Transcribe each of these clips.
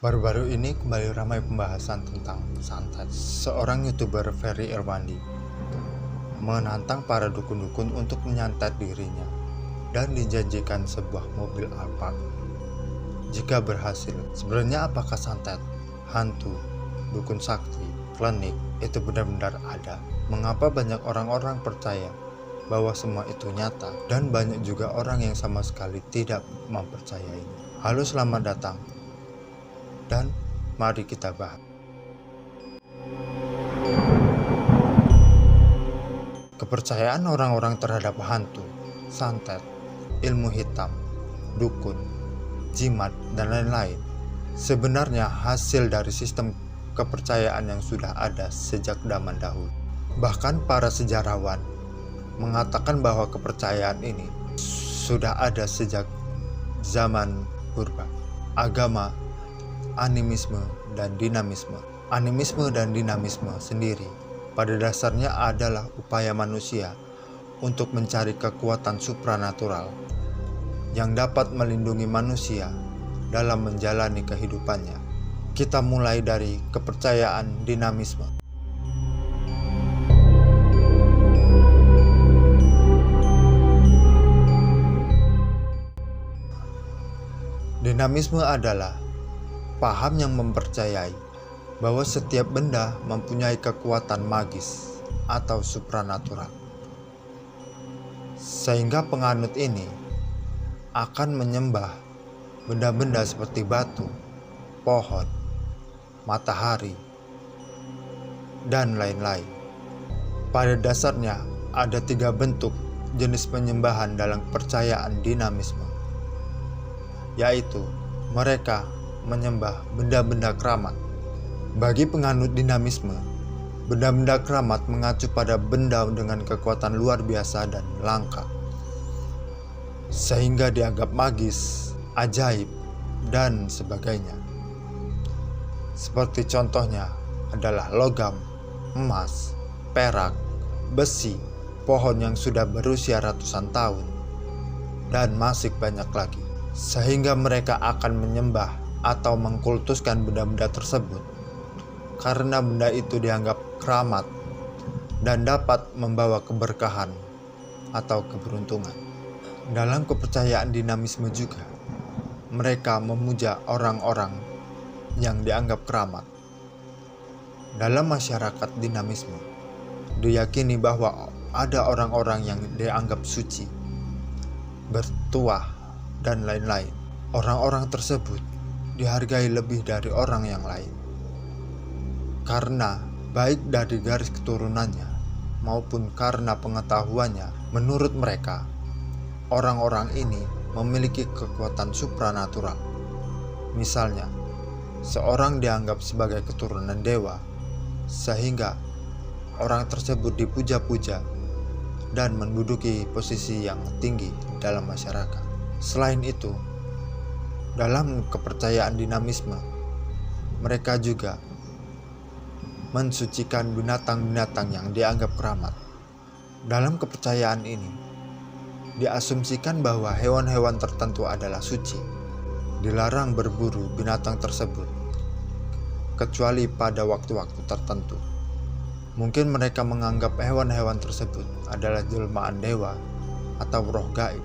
Baru-baru ini kembali ramai pembahasan tentang santet. Seorang YouTuber Ferry Irwandi menantang para dukun-dukun untuk menyantet dirinya dan dijanjikan sebuah mobil Alphard jika berhasil. Sebenarnya apakah santet, hantu, dukun sakti, klinik itu benar-benar ada? Mengapa banyak orang-orang percaya bahwa semua itu nyata dan banyak juga orang yang sama sekali tidak mempercayainya? Halo, selamat datang dan mari kita bahas. Kepercayaan orang-orang terhadap hantu, santet, ilmu hitam, dukun, jimat, dan lain-lain sebenarnya hasil dari sistem kepercayaan yang sudah ada sejak zaman dahulu. Bahkan para sejarawan mengatakan bahwa kepercayaan ini sudah ada sejak zaman purba. Agama animisme dan dinamisme. Animisme dan dinamisme sendiri pada dasarnya adalah upaya manusia untuk mencari kekuatan supranatural yang dapat melindungi manusia dalam menjalani kehidupannya. Kita mulai dari kepercayaan dinamisme. Dinamisme adalah paham yang mempercayai bahwa setiap benda mempunyai kekuatan magis atau supranatural, sehingga penganut ini akan menyembah benda-benda seperti batu, pohon, matahari, dan lain-lain. Pada dasarnya ada 3 bentuk jenis penyembahan dalam kepercayaan dinamisme, yaitu mereka menyembah benda-benda keramat. Bagi penganut dinamisme, benda-benda keramat mengacu pada benda dengan kekuatan luar biasa dan langka, sehingga dianggap magis, ajaib, dan sebagainya. Seperti contohnya adalah logam, emas, perak, besi, pohon yang sudah berusia ratusan tahun, dan masih banyak lagi. Sehingga mereka akan menyembah atau mengkultuskan benda-benda tersebut karena benda itu dianggap keramat dan dapat membawa keberkahan atau keberuntungan. Dalam kepercayaan dinamisme juga, mereka memuja orang-orang yang dianggap keramat. Dalam masyarakat dinamisme, diyakini bahwa ada orang-orang yang dianggap suci, bertuah, dan lain-lain. Orang-orang tersebut dihargai lebih dari orang yang lain karena baik dari garis keturunannya maupun karena pengetahuannya. Menurut mereka, orang-orang ini memiliki kekuatan supranatural. Misalnya, seorang dianggap sebagai keturunan dewa sehingga orang tersebut dipuja-puja dan menduduki posisi yang tinggi dalam masyarakat. Selain itu, dalam kepercayaan dinamisme, mereka juga mensucikan binatang-binatang yang dianggap keramat. Dalam kepercayaan ini, diasumsikan bahwa hewan-hewan tertentu adalah suci. Dilarang berburu binatang tersebut, kecuali pada waktu-waktu tertentu. Mungkin mereka menganggap hewan-hewan tersebut adalah jelmaan dewa atau roh gaib,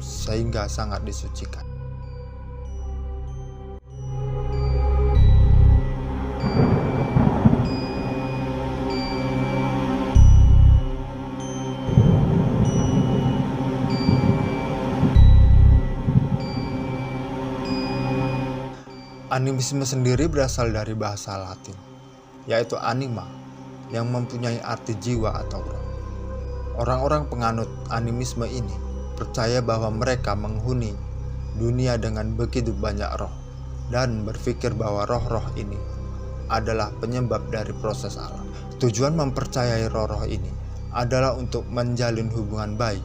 sehingga sangat disucikan. Animisme sendiri berasal dari bahasa Latin, yaitu anima, yang mempunyai arti jiwa atau roh. Orang-orang penganut animisme ini percaya bahwa mereka menghuni dunia dengan begitu banyak roh dan berpikir bahwa roh-roh ini adalah penyebab dari proses alam. Tujuan mempercayai roh-roh ini adalah untuk menjalin hubungan baik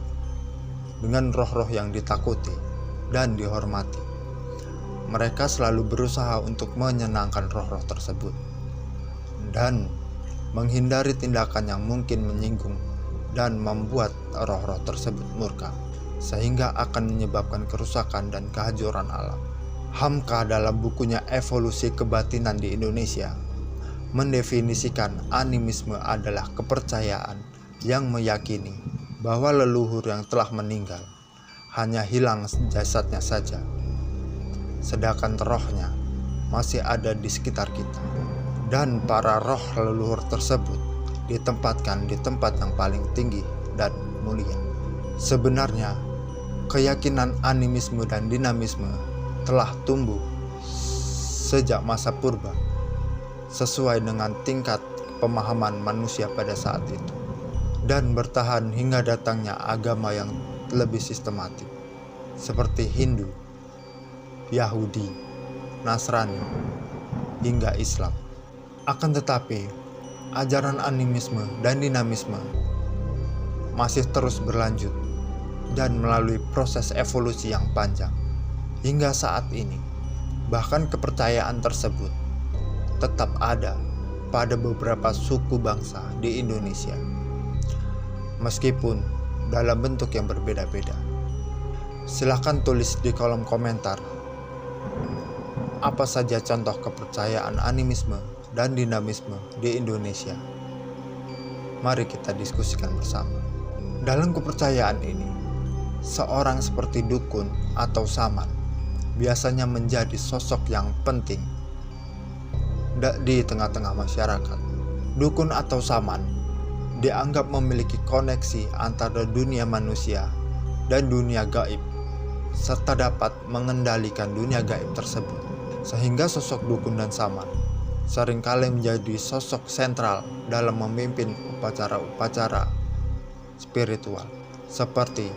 dengan roh-roh yang ditakuti dan dihormati. Mereka selalu berusaha untuk menyenangkan roh-roh tersebut dan menghindari tindakan yang mungkin menyinggung dan membuat roh-roh tersebut murka, sehingga akan menyebabkan kerusakan dan kehancuran alam. Hamka dalam bukunya Evolusi Kebatinan di Indonesia mendefinisikan animisme adalah kepercayaan yang meyakini bahwa leluhur yang telah meninggal hanya hilang jasadnya saja, sedangkan rohnya masih ada di sekitar kita, dan para roh leluhur tersebut ditempatkan di tempat yang paling tinggi dan mulia. Sebenarnya, keyakinan animisme dan dinamisme telah tumbuh sejak masa purba sesuai dengan tingkat pemahaman manusia pada saat itu, dan bertahan hingga datangnya agama yang lebih sistematik seperti Hindu, Yahudi, Nasrani, hingga Islam. Akan tetapi, ajaran animisme dan dinamisme masih terus berlanjut dan melalui proses evolusi yang panjang hingga saat ini. Bahkan kepercayaan tersebut tetap ada pada beberapa suku bangsa di Indonesia, meskipun dalam bentuk yang berbeda-beda. Silahkan tulis di kolom komentar apa saja contoh kepercayaan animisme dan dinamisme di Indonesia. Mari kita diskusikan bersama. Dalam kepercayaan ini, seorang seperti dukun atau saman biasanya menjadi sosok yang penting di tengah-tengah masyarakat. Dukun atau saman dianggap memiliki koneksi antara dunia manusia dan dunia gaib, serta dapat mengendalikan dunia gaib tersebut. Sehingga sosok dukun dan saman seringkali menjadi sosok sentral dalam memimpin upacara-upacara spiritual seperti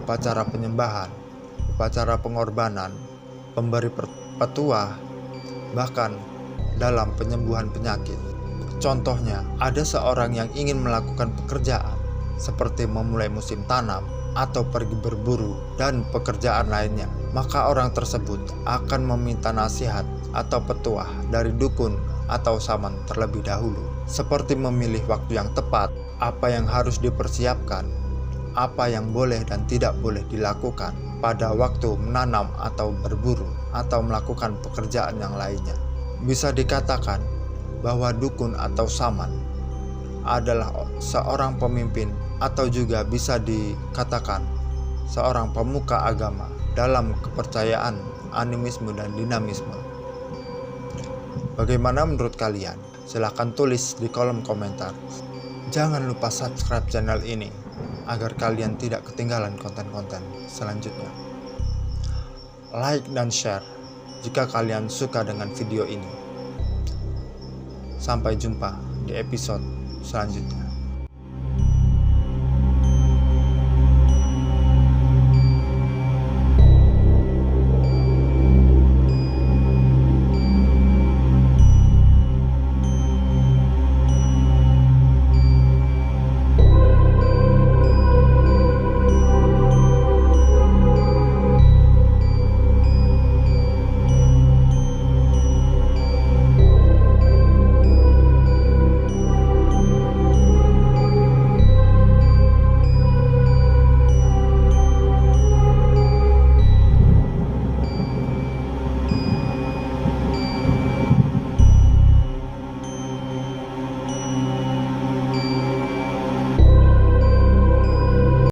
upacara penyembahan, upacara pengorbanan, pemberi petuah, bahkan dalam penyembuhan penyakit. Contohnya, ada seorang yang ingin melakukan pekerjaan seperti memulai musim tanam atau pergi berburu dan pekerjaan lainnya, maka orang tersebut akan meminta nasihat atau petuah dari dukun atau saman terlebih dahulu, seperti memilih waktu yang tepat, apa yang harus dipersiapkan, apa yang boleh dan tidak boleh dilakukan pada waktu menanam atau berburu atau melakukan pekerjaan yang lainnya. Bisa dikatakan bahwa dukun atau saman adalah seorang pemimpin atau juga bisa dikatakan seorang pemuka agama dalam kepercayaan animisme dan dinamisme. Bagaimana menurut kalian? Silahkan tulis di kolom komentar. Jangan lupa subscribe channel ini agar kalian tidak ketinggalan konten-konten selanjutnya. Like dan share jika kalian suka dengan video ini. Sampai jumpa di episode selanjutnya.